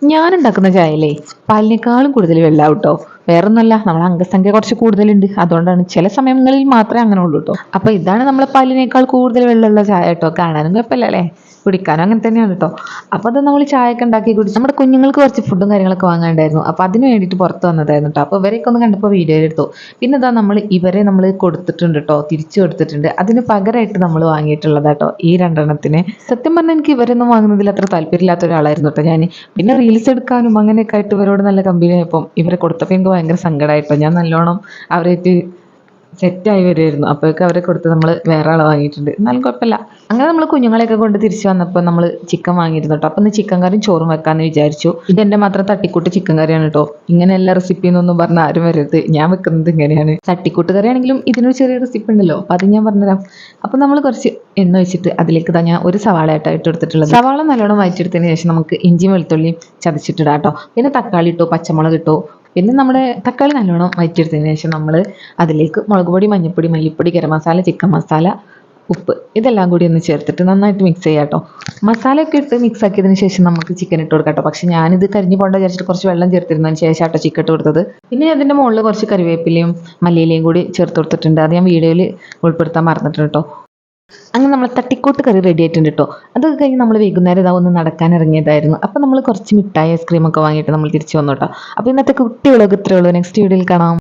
ഞാൻ ഉണ്ടാക്കുന്ന ചായയിലേ പാലിനേക്കാളും കൂടുതൽ വെള്ളാവും കേട്ടോ. വേറൊന്നുമല്ല, നമ്മളെ അംഗസംഖ്യ കുറച്ച് കൂടുതലുണ്ട്, അതുകൊണ്ടാണ്. ചില സമയങ്ങളിൽ മാത്രമേ അങ്ങനെ ഉള്ളൂ കേട്ടോ. അപ്പൊ ഇതാണ് നമ്മളെ പാലിനേക്കാൾ കൂടുതൽ വെള്ളമുള്ള ചായ കേട്ടോ. കാണാനും കുഴപ്പമില്ല അല്ലേ, കുടിക്കാനും അങ്ങനെ തന്നെയാണ് കേട്ടോ. അപ്പൊ അത് നമ്മൾ ചായയൊക്കെ ഉണ്ടാക്കി കുടിച്ച് നമ്മുടെ കുഞ്ഞുങ്ങൾക്ക് കുറച്ച് ഫുഡും കാര്യങ്ങളൊക്കെ വാങ്ങാണ്ടായിരുന്നു. അപ്പൊ അതിന് വേണ്ടിയിട്ട് പുറത്ത് വന്നതായിരുന്നു കേട്ടോ. അപ്പൊ ഇവരെയൊക്കെ ഒന്ന് കണ്ടപ്പോൾ വീഡിയോ എടുത്തു. പിന്നെ ഇതാ ഇവരെ നമ്മൾ കൊടുത്തിട്ടുണ്ട് കേട്ടോ, തിരിച്ചു കൊടുത്തിട്ടുണ്ട്. അതിന് പകരമായിട്ട് നമ്മൾ വാങ്ങിയിട്ടുള്ളതാട്ടോ ഈ രണ്ടെണ്ണത്തിന്. സത്യം പറഞ്ഞാൽ എനിക്ക് ഇവരൊന്നും വാങ്ങുന്നതിൽ അത്ര താല്പര്യമില്ലാത്ത ഒരാളായിരുന്നു കേട്ടോ ഞാൻ. പിന്നെ റീൽസ് എടുക്കാനും അങ്ങനെയൊക്കെ ആയിട്ട് ഇവരോട് നല്ല കമ്പനി ആയപ്പം ഇവരെ കൊടുത്തപ്പോൾ എനിക്ക് ഭയങ്കര സങ്കടമായിട്ടോ. ഞാൻ നല്ലോണം അവരായിട്ട് സെറ്റായി വരുമായിരുന്നു. അപ്പോഴൊക്കെ അവരെ കൊടുത്ത് നമ്മൾ വേറെ ആളെ വാങ്ങിയിട്ടുണ്ട്. എന്നാലും കുഴപ്പമില്ല. അങ്ങനെ നമ്മൾ കുഞ്ഞുങ്ങളെയൊക്കെ കൊണ്ട് തിരിച്ചു വന്നപ്പോൾ നമ്മൾ ചിക്കൻ വാങ്ങിയിരുന്നു കേട്ടോ. അപ്പം ഇന്ന് ചിക്കൻ കറിയും ചോറും വെക്കാമെന്ന് വിചാരിച്ചു. ഇതെൻ്റെ മാത്രം തട്ടിക്കൂട്ട് ചിക്കൻ കറിയാണ് കേട്ടോ. ഇങ്ങനെ എല്ലാ റെസിപ്പി എന്നൊന്നും പറഞ്ഞാൽ ആരും വരരുത്. ഞാൻ വെക്കുന്നത് ഇങ്ങനെയാണ്. തട്ടിക്കൂട്ട് കറിയാണെങ്കിലും ഇതിനൊരു ചെറിയ റെസിപ്പി ഉണ്ടല്ലോ, അപ്പം അത് ഞാൻ പറഞ്ഞുതരാം. അപ്പം നമ്മൾ കുറച്ച് എണ്ണ വെച്ചിട്ട് അതിലേക്ക് ഞാൻ ഒരു സവാള ആയിട്ടാണ് ഇട്ട് കൊടുത്തിട്ടുള്ളത്. സവാള നല്ലോണം വഴറ്റിയെടുത്തതിന് ശേഷം നമുക്ക് ഇഞ്ചിയും വെളുത്തുള്ളിയും ചതച്ചിട്ടിടാം കേട്ടോ. പിന്നെ തക്കാളി ഇട്ടോ, പച്ചമുളക് ഇട്ടോ. പിന്നെ നമ്മുടെ തക്കാളി നല്ലോണം വഴറ്റിയെടുത്തതിന് ശേഷം നമ്മൾ അതിലേക്ക് മുളക് പൊടി, മഞ്ഞൾപ്പൊടി, മല്ലിപ്പൊടി, ഗരം മസാല, ചിക്കൻ മസാല, ഉപ്പ് ഇതെല്ലാം കൂടി ഒന്ന് ചേർത്തിട്ട് നന്നായിട്ട് മിക്സ് ചെയ്യാം കേട്ടോ. മസാലയൊക്കെ ഇട്ട് മിക്സ് ആക്കിയതിന് ശേഷം നമുക്ക് ചിക്കൻ ഇട്ട് കൊടുക്കാം കേട്ടോ. പക്ഷെ ഞാനിത് കരിഞ്ഞു പോകേണ്ട വിചാരിച്ചിട്ട് കുറച്ച് വെള്ളം ചേർത്തിരുന്നതിന് ശേഷം ആട്ടോ ചിക്കൻ ഇട്ട് കൊടുത്തത്. പിന്നെ അതിൻ്റെ മുകളിൽ കുറച്ച് കറിവേപ്പിലയും മല്ലിയിലയും കൂടി ചേർത്ത് കൊടുത്തിട്ടുണ്ട്. അത് ഞാൻ വീഡിയോയിൽ ഉൾപ്പെടുത്താൻ മറന്നിട്ടുണ്ട് കേട്ടോ. അങ്ങനെ നമ്മൾ തട്ടിക്കൂട്ട് കറി റെഡി ആയിട്ടുണ്ട് കേട്ടോ. അതൊക്കെ കഴിഞ്ഞ് നമ്മൾ വൈകുന്നേരം ഇതാ ഒന്ന് നടക്കാൻ ഇറങ്ങിയതായിരുന്നു. അപ്പോൾ നമ്മൾ കുറച്ച് മിഠായി ഐസ്ക്രീമൊക്കെ വാങ്ങിയിട്ട് നമ്മൾ തിരിച്ചു വന്നു കേട്ടോ. അപ്പോൾ ഇന്നത്തെ കുട്ടികളൊക്കെ ഇത്രയേ ഉള്ളൂ. നെക്സ്റ്റ് വീഡിയോയിൽ കാണാം.